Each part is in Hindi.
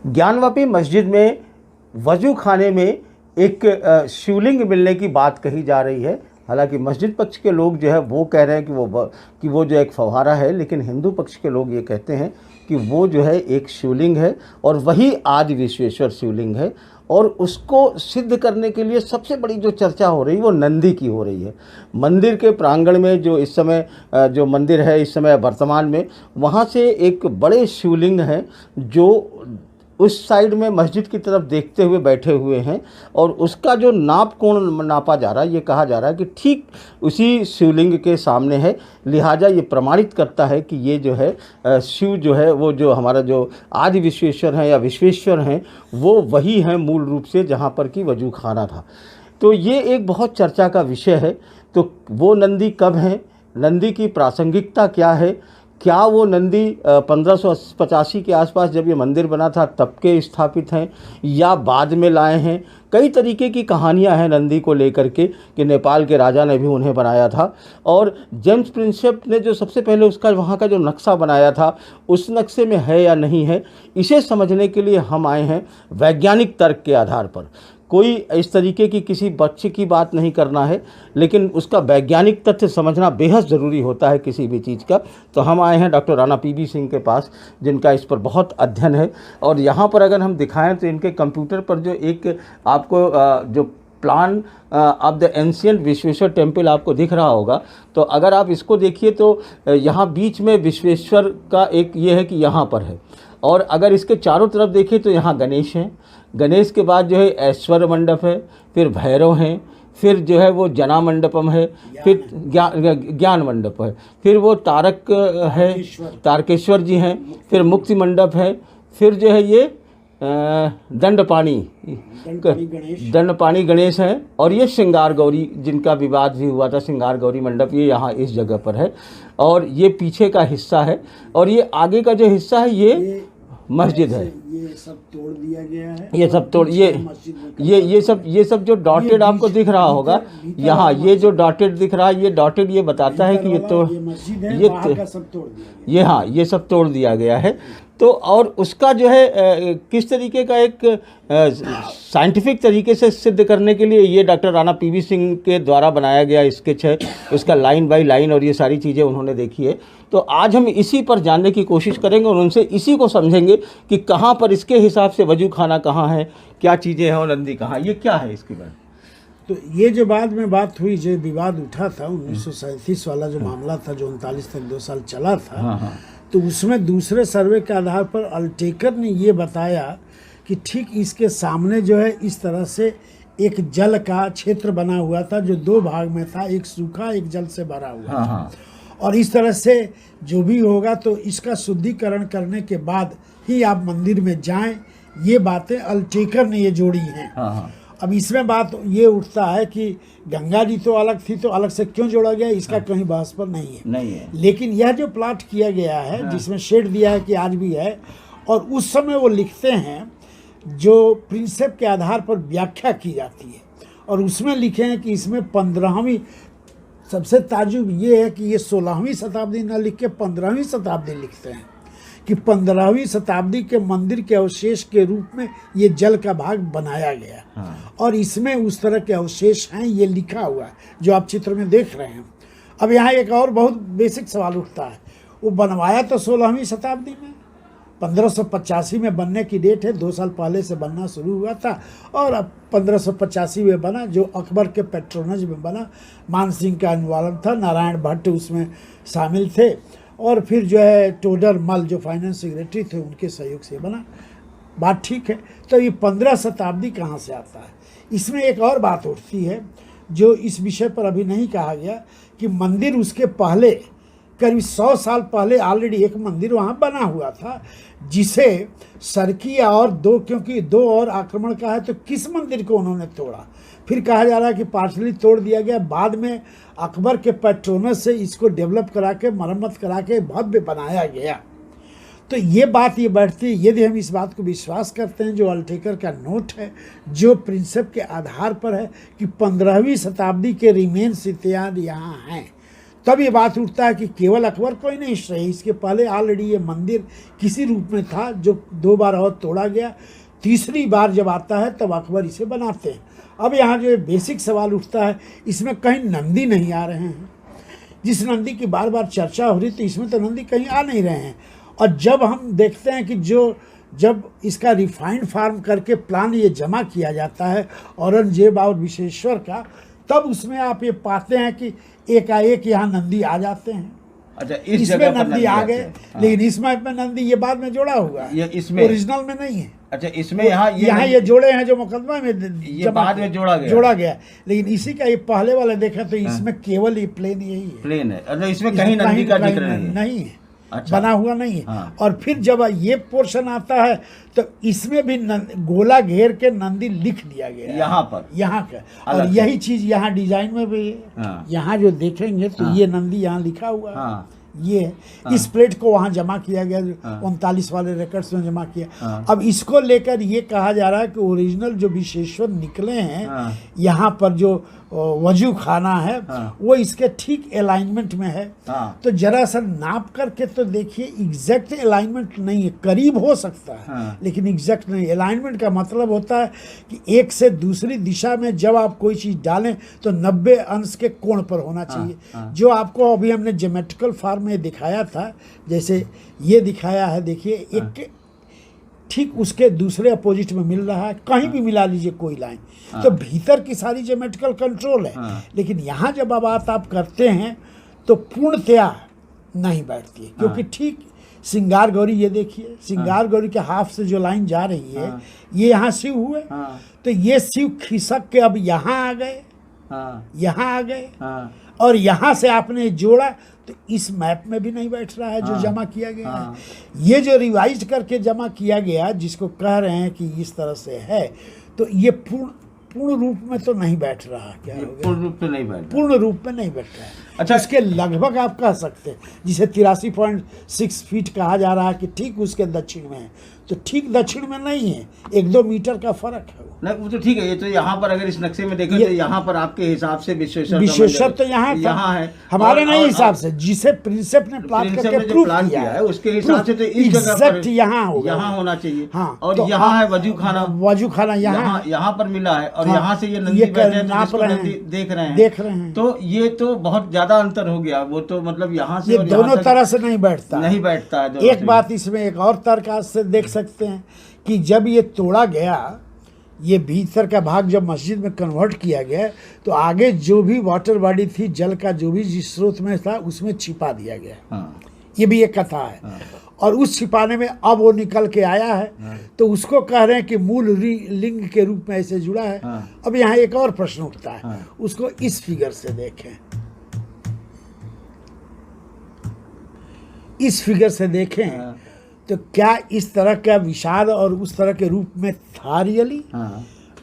ज्ञानवापी मस्जिद में वजू खाने में एक शिवलिंग मिलने की बात कही जा रही है। हालांकि मस्जिद पक्ष के लोग जो है वो कह रहे हैं कि वो जो एक फव्वारा है, लेकिन हिंदू पक्ष के लोग ये कहते हैं कि वो जो है एक शिवलिंग है और वही आदि विश्वेश्वर शिवलिंग है। और उसको सिद्ध करने के लिए सबसे बड़ी जो चर्चा हो रही है वो नंदी की हो रही है। मंदिर के प्रांगण में जो इस समय जो मंदिर है इस समय वर्तमान में, वहाँ से एक बड़े शिवलिंग हैं जो उस साइड में मस्जिद की तरफ देखते हुए बैठे हुए हैं, और उसका जो नाप कोण नापा जा रहा है, ये कहा जा रहा है कि ठीक उसी शिवलिंग के सामने है। लिहाजा ये प्रमाणित करता है कि ये जो है शिव जो है वो जो हमारा जो आदि विश्वेश्वर हैं या विश्वेश्वर हैं वो वही हैं मूल रूप से जहाँ पर कि वजू खाना था। तो ये एक बहुत चर्चा का विषय है। तो वो नंदी कब हैं, नंदी की प्रासंगिकता क्या है, क्या वो नंदी 1585 के आसपास जब ये मंदिर बना था तब के स्थापित हैं या बाद में लाए हैं। कई तरीके की कहानियां हैं नंदी को लेकर के कि नेपाल के राजा ने भी उन्हें बनाया था, और जेम्स प्रिंसेप ने जो सबसे पहले उसका वहाँ का जो नक्शा बनाया था उस नक्शे में है या नहीं है, इसे समझने के लिए हम आए हैं वैज्ञानिक तर्क के आधार पर। कोई इस तरीके की किसी बच्चे की बात नहीं करना है, लेकिन उसका वैज्ञानिक तथ्य समझना बेहद ज़रूरी होता है किसी भी चीज़ का। तो हम आए हैं डॉक्टर राणा पीबी सिंह के पास, जिनका इस पर बहुत अध्ययन है। और यहाँ पर अगर हम दिखाएं तो इनके कंप्यूटर पर जो एक आपको जो plan of the ancient Vishweshwar temple आपको दिख रहा होगा, तो अगर आप इसको देखिए तो यहाँ बीच में विश्वेश्वर का एक ये है कि यहाँ पर है, और अगर इसके चारों तरफ देखें तो यहाँ गणेश हैं, गणेश के बाद जो है ऐश्वर्य मंडप है, फिर भैरव हैं, फिर जो है वो जना मंडपम है, फिर ज्ञान मंडप है, फिर वो तारक है, तारकेश्वर जी हैं, फिर मुक्ति मंडप है, फिर जो है ये दंडपाणी गणेश हैं, और ये श्रृंगार गौरी जिनका विवाद भी हुआ था, श्रृंगार गौरी मंडप ये यहाँ इस जगह पर है। और ये पीछे का हिस्सा है, और ये आगे का जो हिस्सा है ये मस्जिद है। ये सब तोड़ दिया गया है, ये सब तोड़ ये सब जो डॉटेड आपको दिख रहा होगा यहाँ, ये जो डॉटेड दिख रहा है, ये डॉटेड ये बताता है कि ये तो ये हाँ ये सब तोड़ दिया गया है। तो और उसका जो है किस तरीके का एक साइंटिफिक तरीके से सिद्ध करने के लिए ये डॉक्टर राणा पीवी सिंह के द्वारा बनाया गया स्केच है, उसका लाइन बाय लाइन और ये सारी चीज़ें उन्होंने देखी है। तो आज हम इसी पर जानने की कोशिश करेंगे और उनसे इसी को समझेंगे कि कहाँ पर इसके हिसाब से वजू खाना कहाँ है, क्या चीज़ें हैं और नंदी कहाँ, ये क्या है इसके बारे में। तो ये जो बाद में बात हुई, जो विवाद उठा था 1937 वाला जो मामला था, जो 39 तक 2 साल चला था, हाँ। तो उसमें दूसरे सर्वे के आधार पर अल्टेकर ने ये बताया कि ठीक इसके सामने जो है इस तरह से एक जल का क्षेत्र बना हुआ था जो 2 भाग में था, एक सूखा एक जल से भरा हुआ था। हाँ। और इस तरह से जो भी होगा तो इसका शुद्धिकरण करने के बाद ही आप मंदिर में जाएं, ये बातें अल्टेकर ने ये जोड़ी हैं। हाँ। अब इसमें बात ये उठता है कि गंगा जी तो अलग थी, तो अलग से क्यों जोड़ा गया, इसका कहीं बहस पर नहीं है। लेकिन यह जो प्लाट किया गया है, जिसमें शेड दिया है कि आज भी है, और उस समय वो लिखते हैं जो प्रिंसेप के आधार पर व्याख्या की जाती है, और उसमें लिखे हैं कि इसमें 15वीं, सबसे ताजुब ये है कि ये 16वीं शताब्दी न लिख के 15वीं शताब्दी लिखते हैं कि 15वीं शताब्दी के मंदिर के अवशेष के रूप में ये जल का भाग बनाया गया। हाँ। और इसमें उस तरह के अवशेष हैं, ये लिखा हुआ है जो आप चित्र में देख रहे हैं। अब यहाँ एक और बहुत बेसिक सवाल उठता है, वो बनवाया तो 16वीं शताब्दी में, 1585 में बनने की डेट है, 2 साल पहले से बनना शुरू हुआ था, और अब 1585 में बना, जो अकबर के पेट्रोनज में बना। मान सिंह का अनुवादन था, नारायण भट्ट उसमें शामिल थे, और फिर जो है टोडर मल जो फाइनेंस सेक्रेटरी थे उनके सहयोग से बना। बात ठीक है। तो ये 15 शताब्दी कहाँ से आता है। इसमें एक और बात उठती है जो इस विषय पर अभी नहीं कहा गया कि मंदिर उसके पहले करीब 100 साल पहले ऑलरेडी एक मंदिर वहाँ बना हुआ था, जिसे सरकिया और क्योंकि 2 और आक्रमण का है, तो किस मंदिर को उन्होंने तोड़ा। फिर कहा जा रहा है कि पार्शली तोड़ दिया गया, बाद में अकबर के पैट्रोनस से इसको डेवलप करा के, मरम्मत करा के भव्य बनाया गया। तो ये बात ये बैठती है, यदि हम इस बात को विश्वास करते हैं जो अल्टेकर का नोट है, जो प्रिंसेप के आधार पर है कि 15वीं शताब्दी के रिमेन्स इत्यादि यहाँ हैं, तब ये बात उठता है कि केवल अकबर को ही नहीं श्रेय, इसके पहले ऑलरेडी ये मंदिर किसी रूप में था जो 2 बार और तोड़ा गया, तीसरी बार जब आता है तब अकबर इसे बनाते हैं। अब यहाँ जो बेसिक सवाल उठता है, इसमें कहीं नंदी नहीं आ रहे हैं। जिस नंदी की बार बार चर्चा हो रही, तो इसमें तो नंदी कहीं आ नहीं रहे हैं। और जब हम देखते हैं कि जब इसका रिफाइंड फार्म करके प्लान ये जमा किया जाता है औरंगजेब और विश्वेश्वर का, तब उसमें आप ये पाते हैं कि एकाएक यहाँ नंदी आ जाते हैं। अच्छा, इसमें नंदी आ गए, लेकिन इस मैप में नंदी ये बाद में जोड़ा हुआ है, इसमें ओरिजिनल में नहीं है। अच्छा, इसमें यहाँ ये जोड़े हैं जो मुकदमा में ये बाद में जोड़ा गया। लेकिन इसी का ये पहले वाले देखा तो इसमें केवल ये प्लेन यही है, प्लेन है। अच्छा, इसमें कहीं नंदी का जिक्र नहीं है। अच्छा, बना हुआ नहीं है। हाँ। और फिर जब ये पोर्शन आता है तो इसमें भी गोला घेर के नंदी लिख दिया गया यहाँ पर, यहाँ का। और यही चीज यहाँ डिजाइन में भी है। हाँ। यहाँ जो देखेंगे तो ये नंदी यहाँ लिखा हुआ है। हाँ। ये इस प्लेट को वहाँ जमा किया गया, 39 वाले रिकॉर्ड्स में जमा किया। अब इसको लेकर ये कहा जा रहा है कि ओरिजिनल जो विश्वेश्वर निकले हैं यहाँ पर जो वजू खाना है वो इसके ठीक अलाइनमेंट में है। तो जरा सा नाप करके तो देखिए, एग्जैक्ट अलाइनमेंट नहीं है, करीब हो सकता है लेकिन एग्जैक्ट नहीं। अलाइनमेंट का मतलब होता है कि एक से दूसरी दिशा में जब आप कोई चीज़ डालें तो 90 अंश के कोण पर होना चाहिए। जो आपको अभी हमने ज्योमेट्रिकल फॉर्म में दिखाया था, जैसे ये दिखाया है, देखिए एक ठीक उसके दूसरे अपोजिट में मिल रहा है, कहीं भी मिला लीजिए कोई लाइन, तो भीतर की सारी ज्योमेट्रिकल कंट्रोल है। लेकिन यहाँ जब बात आप करते हैं तो पूर्णतया नहीं बैठती है, क्योंकि ठीक श्रृंगार गौरी, ये देखिए श्रृंगार गौरी के हाफ से जो लाइन जा रही है, ये यहाँ शिव हुए, तो ये शिव खिसक के अब यहाँ आ गए, यहाँ आ गए, और यहाँ से आपने जोड़ा तो इस मैप में भी नहीं बैठ रहा है जो जमा किया गया है। ये जो रिवाइज करके जमा किया गया, जिसको कह रहे हैं कि इस तरह से है, तो ये पूर्ण रूप में तो नहीं बैठ रहा। क्या हो गया? पूर्ण रूप में नहीं बैठ, पूर्ण रूप में नहीं बैठ रहा है। अच्छा, इसके लगभग आप कह सकते हैं, जिसे 83.6 फीट कहा जा रहा है कि ठीक उसके दक्षिण में है, तो ठीक दक्षिण में नहीं है, 1-2 मीटर का फर्क है। नहीं, वो तो ठीक है। ये तो यहाँ पर अगर इस नक्शे में देखें तो यहाँ पर आपके हिसाब से विश्वेश्वर तो यहाँ है, हमारे नहीं हिसाब से, जिसे प्रिंसेप ने प्लान करके प्रूफ किया है उसके हिसाब से तो इस जगह पर यहाँ होना चाहिए। हाँ, और तो यहाँ है वजू खाना यहाँ पर मिला है, और यहाँ से ये नंदी बैठे हैं, देख रहे हैं। तो ये तो बहुत ज्यादा अंतर हो गया। वो तो मतलब यहाँ से दोनों तरह से नहीं बैठता है। एक बात इसमें एक और तर्क से देख सकते हैं कि जब ये तोड़ा गया, ये भीतर का भाग जब मस्जिद में कन्वर्ट किया गया, तो आगे जो भी वाटर बॉडी थी, जल का जो भी जिस स्रोत में था, उसमें छिपा दिया गया। ये भी एक कथा है। और उस छिपाने में अब वो निकल के आया है, तो उसको कह रहे हैं कि मूल लिंग के रूप में ऐसे जुड़ा है। अब यहाँ एक और प्रश्न उठता है, उसको इस फिगर से देखें, इस फिगर से देखें तो क्या इस तरह का विषाद और उस तरह के रूप में था रियली?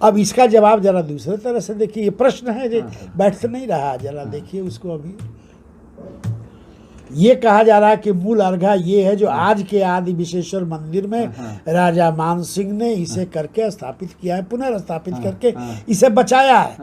अब इसका जवाब जरा दूसरे तरह से देखिए। ये प्रश्न है जो बैठ तो नहीं रहा, जरा देखिए उसको। अभी ये कहा जा रहा है कि मूल अर्घा ये है जो आज के आदि विश्वेश्वर मंदिर में राजा मान सिंह ने इसे करके स्थापित किया है, पुनर्स्थापित करके इसे बचाया है।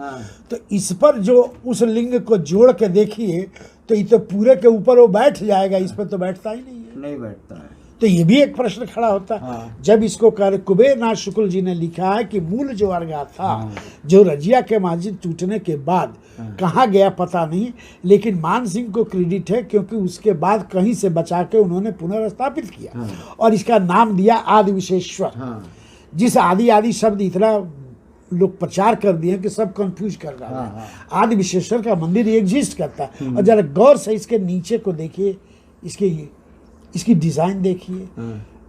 तो इस पर जो उस लिंग को जोड़ के देखिए तो ये तो पूरे के ऊपर वो बैठ जाएगा, इस पर तो बैठता ही नहीं बैठता है। तो ये भी एक प्रश्न खड़ा होता है। जब इसको कुबेर नाथ शुक्ल जी ने लिखा है कि मूल जो अर्घा था, जो रजिया के मस्जिद टूटने के बाद कहाँ गया पता नहीं, लेकिन मान सिंह को क्रेडिट है क्योंकि उसके बाद कहीं से बचा के उन्होंने पुनर्स्थापित किया और इसका नाम दिया आदि विश्वेश्वर। जिस आदि शब्द इतना लोग प्रचार कर दिए कि सब कंफ्यूज कर रहा है। आदि विश्वेश्वर का मंदिर एग्जिस्ट करता है। और जरा गौर से इसके नीचे को देखिए, इसकी डिजाइन देखिए,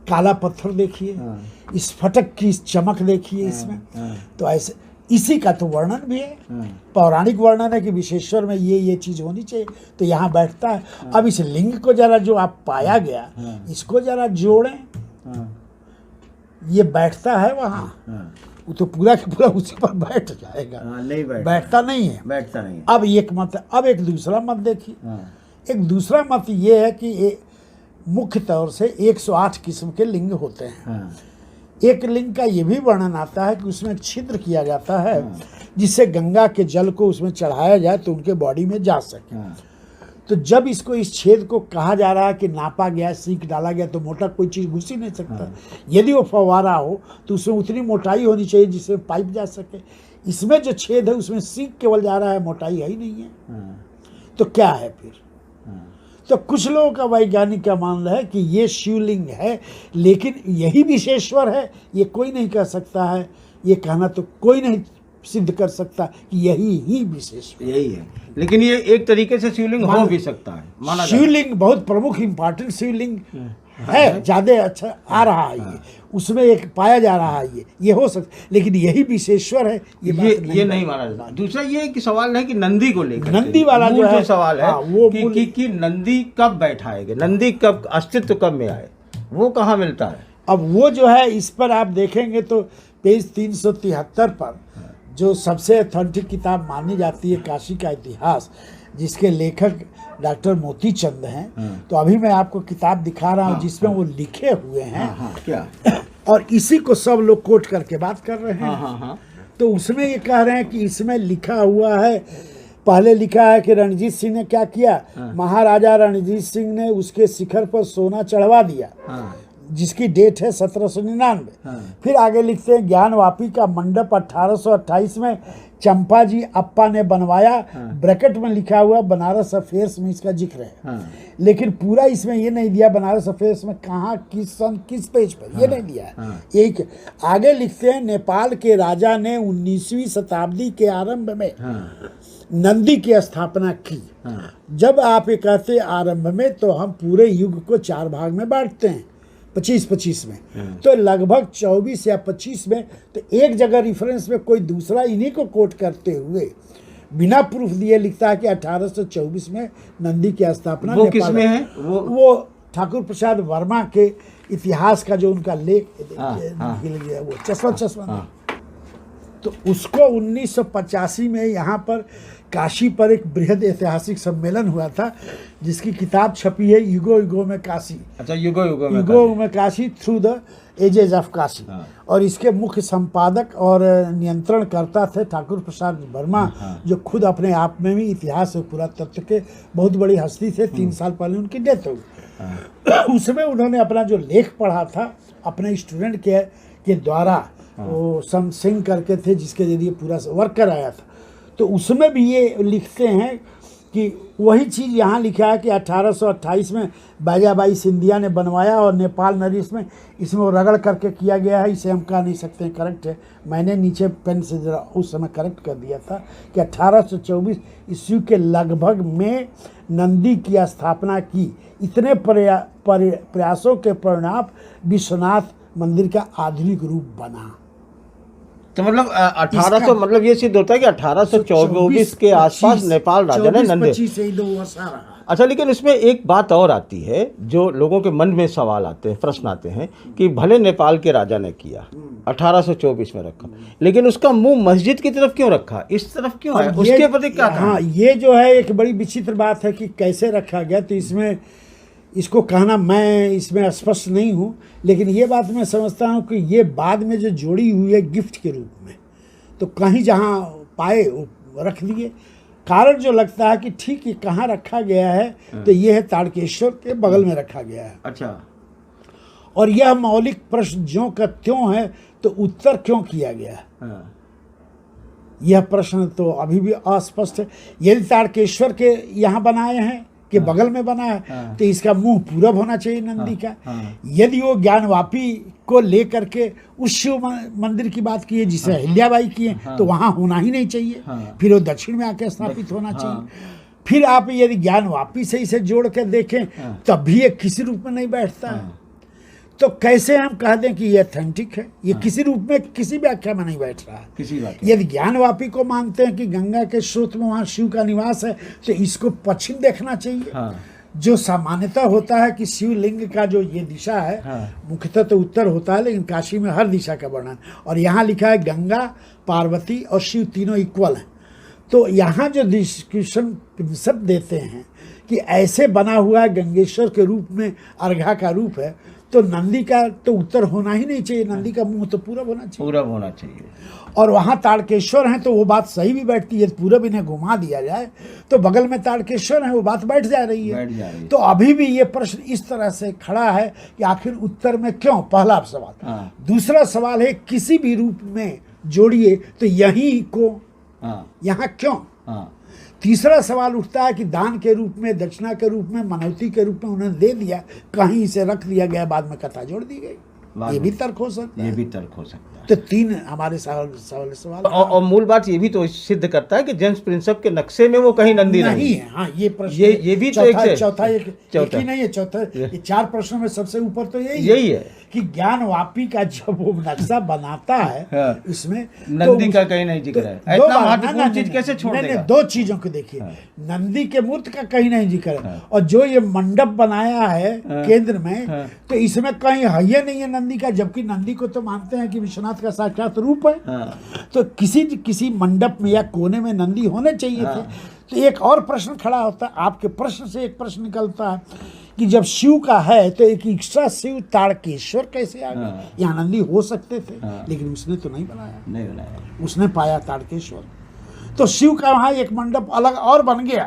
काला पत्थर देखिए, इस फटक की चमक देखिए इसमें। तो ऐसे इसी का तो वर्णन भी है, पौराणिक वर्णन है कि विश्वेश्वर में ये चीज होनी चाहिए, तो यहाँ बैठता है। अब इस लिंग को जरा जो आप पाया गया, इसको जरा जोड़ें, ये बैठता है वहाँ, वो तो पूरा के पूरा उसी पर बैठ जाएगा। नहीं बैठता नहीं है। अब एक मत, अब एक दूसरा मत देखिए। एक दूसरा मत ये है कि मुख्य तौर से 108 किस्म के लिंग होते हैं। एक लिंग का ये भी वर्णन आता है कि उसमें छिद्र किया जाता है जिससे गंगा के जल को उसमें चढ़ाया जाए तो उनके बॉडी में जा सके। तो जब इसको इस छेद को कहा जा रहा है कि नापा गया, सीख डाला गया, तो मोटा कोई चीज़ घुस ही नहीं सकता। यदि वो फव्वारा हो तो उसमें उतनी मोटाई होनी चाहिए जिससे पाइप जा सके। इसमें जो छेद है उसमें सीख केवल जा रहा है, मोटाई है ही नहीं है। तो क्या है फिर? तो कुछ लोगों का वैज्ञानिक का मानना है कि ये शिवलिंग है, लेकिन यही विशेश्वर है, ये कोई नहीं कह सकता है। ये कहना तो कोई नहीं सिद्ध कर सकता कि यही ही विशेश्वर यही है। लेकिन ये एक तरीके से शिवलिंग हो भी सकता है, माना शिवलिंग बहुत प्रमुख इंपॉर्टेंट शिवलिंग है, ज्यादा अच्छा आ रहा है ये, उसमें एक पाया जा रहा है ये हो सकता, लेकिन यही विशेश्वर है, ये नहीं माना जाता। दूसरा ये कि सवाल है कि नंदी को लेकर, नंदी वाला जो है सवाल है वो कि नंदी कब बैठाएंगे, नंदी कब अस्तित्व कब में आए, वो कहाँ मिलता है? अब वो जो है, इस पर आप देखेंगे तो पेज 373 पर जो सबसे अथेंटिक किताब मानी जाती है, काशी का इतिहास, जिसके लेखक डॉक्टर मोती चंद हैं, तो अभी मैं आपको किताब दिखा रहा हूँ जिसमें वो लिखे हुए हैं। क्या? और इसी को सब लोग कोट करके बात कर रहे हैं। तो उसमें ये कह रहे हैं कि इसमें लिखा हुआ है, पहले लिखा है कि रणजीत सिंह ने क्या किया, महाराजा रणजीत सिंह ने उसके शिखर पर सोना चढ़वा दिया, जिसकी डेट है 1799। फिर आगे लिखते हैं ज्ञानवापी का मंडप 1828 में चंपा जी अप्पा ने बनवाया। ब्रैकेट में लिखा हुआ बनारस अफेयर्स में इसका जिक्र है, लेकिन पूरा इसमें ये नहीं दिया बनारस अफेयर्स में कहाँ, किस सन, किस पेज पर, ये नहीं दिया है। एक आगे लिखते हैं नेपाल के राजा ने 19वीं शताब्दी के आरंभ में नंदी की स्थापना की। जब आप ये कहते आरंभ में, तो हम पूरे युग को 4 भाग में बांटते हैं, 25-25 में, तो लगभग 24 या 25 में। तो एक जगह रिफरेंस में कोई दूसरा इन्हीं को कोट करते हुए बिना प्रूफ दिए लिखता है कि 1824 में नंदी की स्थापना। वो किसमें है? वो ठाकुर प्रसाद वर्मा के इतिहास का जो उनका लेख गया, वो चश्मा तो उसको 1985 में यहाँ पर काशी पर एक बृहद ऐतिहासिक सम्मेलन हुआ था, जिसकी किताब छपी है युगो युगो में काशी। अच्छा, युगो में Kashi through the ages of Kashi. और इसके मुख्य संपादक और नियंत्रणकर्ता थे ठाकुर प्रसाद वर्मा, जो खुद अपने आप में भी इतिहास और पुरातत्व के बहुत बड़ी हस्ती थे। 3 साल पहले उनकी डेथ हो गई। उसमें उन्होंने अपना जो लेख पढ़ा था अपने स्टूडेंट के द्वारा, वो सम सिंह करके थे, जिसके जरिए पूरा वर्क कराया था। तो उसमें भी ये लिखते हैं कि वही चीज़ यहाँ लिखा है कि 1828 में बैजाबाई सिंधिया ने बनवाया, और नेपाल नरेश में इसमें वो रगड़ करके किया गया है। इसे हम कह नहीं सकते हैं, करेक्ट है। मैंने नीचे पेन से जरा उस समय करेक्ट कर दिया था कि 1824 ईस्वी के लगभग में नंदी की स्थापना की। इतने प्रयासों के परिणाम विश्वनाथ मंदिर का आधुनिक रूप बना। तो मतलब 1800, मतलब ये सिद्ध होता है कि 1824 के आसपास नेपाल राजा ने नंदी। 25 से ही 2 वर्ष आ रहा। अच्छा, लेकिन इसमें एक बात और आती है, जो लोगों के मन में सवाल आते हैं, प्रश्न आते हैं कि भले नेपाल के राजा ने किया, 1824 में रखा, लेकिन उसका मुंह मस्जिद की तरफ क्यों रखा, इस तरफ क्यों है, उसके प्रति क्या था? हाँ, ये जो है एक बड़ी विचित्र बात है कि कैसे रखा गया। तो इसमें इसको कहना मैं इसमें स्पष्ट नहीं हूँ, लेकिन ये बात मैं समझता हूँ कि ये बाद में जो जोड़ी हुई है गिफ्ट के रूप में, तो कहीं जहाँ पाए रख दिए। कारण जो लगता है कि ठीक ये कहाँ रखा गया है, तो ये है ताड़केश्वर के बगल में रखा गया है। अच्छा। और यह मौलिक प्रश्न ज्यों का त्यों है, तो उत्तर क्यों किया गया, यह प्रश्न तो अभी भी अस्पष्ट है। यदि ताड़केश्वर के यहाँ बनाए हैं के बगल में बना है, तो इसका मुंह पूरब होना चाहिए नंदी का। यदि वो ज्ञानवापी को लेकर के उस शिव मंदिर की बात की है जिसे अहिल्याबाई की है, तो वहां होना ही नहीं चाहिए। फिर वो दक्षिण में आके स्थापित होना चाहिए। फिर आप यदि ज्ञानवापी से इसे जोड़ कर देखें, तब भी ये किसी रूप में नहीं बैठता है। तो कैसे हम कह दें कि ये अथेंटिक है? ये किसी रूप में, किसी व्याख्या में नहीं बैठ रहा है। किसी यदि ज्ञानवापी को मानते हैं कि गंगा के स्रोत में वहाँ शिव का निवास है, तो इसको पश्चिम देखना चाहिए। जो सामान्यतः होता है कि शिवलिंग का जो ये दिशा है, मुख्यतः तो उत्तर होता है, लेकिन काशी में हर दिशा का वर्णन। और यहाँ लिखा है गंगा, पार्वती और शिव तीनों इक्वल हैं। तो यहाँ जो डिस्क्रिप्शन प्रिंसिप देते हैं कि ऐसे बना हुआ गंगेश्वर के रूप में अर्घा का रूप है, तो नंदी का तो उत्तर होना ही नहीं चाहिए, नंदी का मुंह तो पूरब होना चाहिए। पूरब होना चाहिए। और वहाँ ताड़केश्वर हैं तो वो बात सही भी बैठती है, पूरब इन्हें घुमा दिया जाए तो बगल में ताड़केश्वर है, वो बात बैठ जा रही है। तो अभी भी ये प्रश्न इस तरह से खड़ा है कि आखिर उत्तर में क्यों, पहला सवाल। हाँ। दूसरा सवाल है किसी भी रूप में जोड़िए तो यहीं को, हाँ। यहाँ क्यों। हाँ। तीसरा सवाल उठता है कि दान के रूप में, दक्षिणा के रूप में, मनौती के रूप में उन्होंने दे दिया, कहीं इसे रख दिया गया, बाद में कथा जोड़ दी गई, ये भी तर्क हो सकता है। ये भी तर्क हो सकता है। तो तीन हमारे सवाल और मूल बात ये भी तो सिद्ध करता है कि जेम्स प्रिंसेप के नक्शे में वो कहीं नंदी नहीं है। हाँ, ये प्रश्न ये भी तो चौथा एक ही नहीं है, चौथा ये चार प्रश्नों में सबसे ऊपर तो यही है कि ज्ञानवापी का जब वो नक्शा बनाता है, हाँ, इसमें नंदी का कहीं नहीं जिक्र है। इतना महत्वपूर्ण चीज कैसे छोड़ देगा? दो चीजों को देखिए, नंदी के मूर्त का कहीं नहीं जिक्र है, और जो ये मंडप बनाया है केंद्र में, तो इसमें कहीं है ही नहीं है नंदी का, जबकि नंदी को तो मानते हैं कि विश्वनाथ का साक्षात रूप है। तो किसी मंडप में या कोने में नंदी होने चाहिए थे। तो एक और प्रश्न खड़ा होता है, आपके प्रश्न से एक प्रश्न निकलता है कि जब शिव का है तो एक इक्सा शिव ताड़केश्वर कैसे आ गए? यहाँ नंदी हो सकते थे, लेकिन उसने तो नहीं बनाया, उसने पाया ताड़केश्वर। तो शिव का वहाँ एक मंडप अलग और बन गया,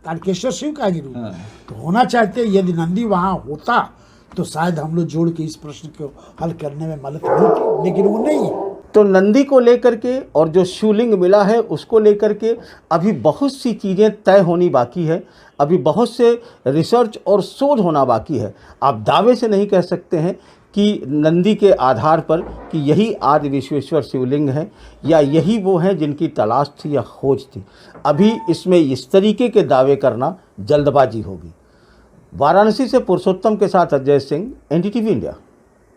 ताड़केश्वर शिव का ही रूप। तो होना चाहते यदि नंदी वहाँ होता तो शायद हम लोग जोड़ के इस प्रश्न को हल करने में मदद मिलती, लेकिन वो नहीं है। तो नंदी को लेकर के और जो शिवलिंग मिला है उसको लेकर के अभी बहुत सी चीज़ें तय होनी बाकी है, अभी बहुत से रिसर्च और शोध होना बाकी है। आप दावे से नहीं कह सकते हैं कि नंदी के आधार पर कि यही आदि विश्वेश्वर शिवलिंग है या यही वो हैं जिनकी तलाश थी या खोज थी। अभी इसमें इस तरीके के दावे करना जल्दबाजी होगी। वाराणसी से पुरुषोत्तम के साथ अजय सिंह, NDTV इंडिया।